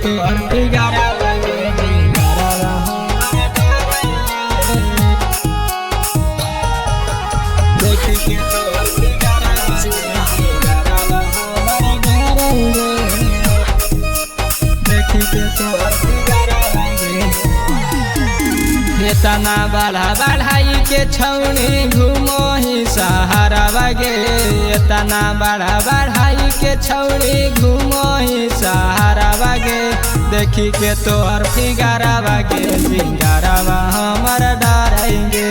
तो हर फिगारा तना बढ़ा बढ़ाई के छौनी घूमो ही सहारा बागे। तना बढ़ा बढ़ाई के छौनी घूमो ही सहारा बागे। देखी के तोहर फिगारा बागे जिंगारावा हमर डराएंगे।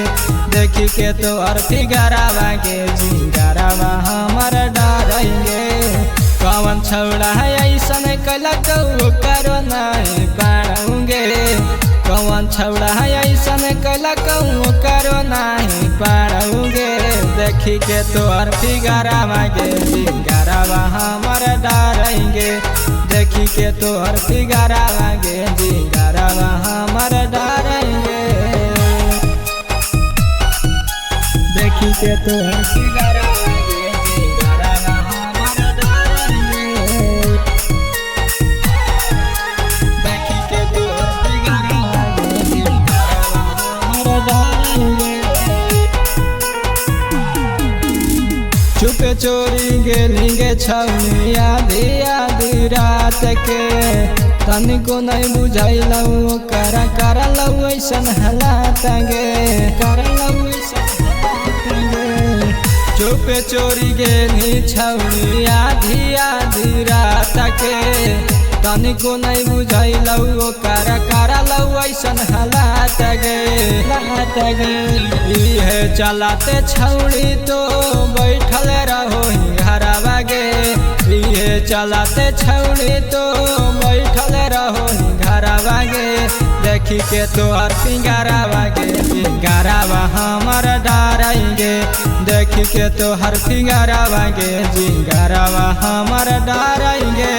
देखी के तोहर फिगारा बागे जिंगारावा हमर डराएंगे। कौन छौड़ा है ऐसा कलक करो नहीं पाऊंगे। कौन छौड़ा है ऐसा कलक करो नहीं पाऊंगे। देखी के तोहर फिगारा मांगे जिंगारावा हमर डराएंगे। देखी के तोहर फिगारा मांगे जिंगारावा हमर डराएंगे। देखी के तोहर फिगारा चुपे चोरी गेलिंगे छौनी आधी आधी रात के। तनिको नहीं बुझाइलौ करलौ ऐसन हालात गे करलौ ऐसन गे। चुपे चोरी गेली छौनी आधी आधी रात के। तनिको नहीं बुझाइलौ करलौ ऐसन हालात गे है। चलाते छौड़ी तो बैठल रहो घरवा गे। ये चलाते छौड़ी तो बैठल रहो घरवा गे। देखी के तोहर फिगारावा गे जिंगारावा हमर डराएंगे। देखी के तोहर फिगारावा गे जिंगारावा हमर डराएंगे।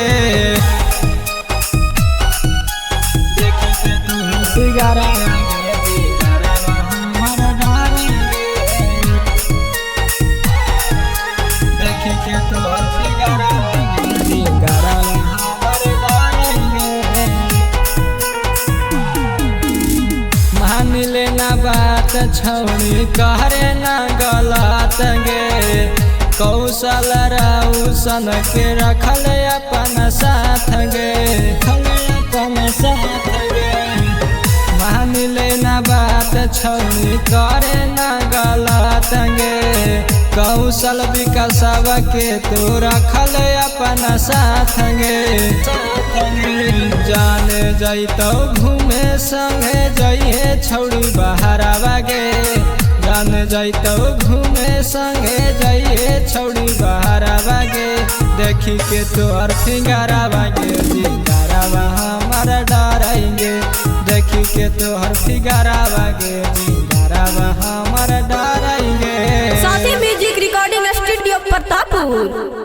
देखी के तोहर फिगारावा बात छौनी कहरे न गलत गे। कौशल रौशन के रखल अपन साथ गे अपन साथ गे। मान लेना बात छौनी करे न गलत गे। कौशल विकासव के तो रखल अपन साथ गे। जाने जैतो घूमे संगे जइहे छौड़ी बहरावा गे। जान जैतो घूमे संगे जइहे छौड़ी बहरावा गे। देखी के तोहर फिगारावा गे जिंगारावा हमर डराएंगे। देखी के तोहर फिगारावा गे जिंगारावा हमर डराएंगे। साथी म्यूजिक रिकॉर्डिंग स्टूडियो प्रतापपुर।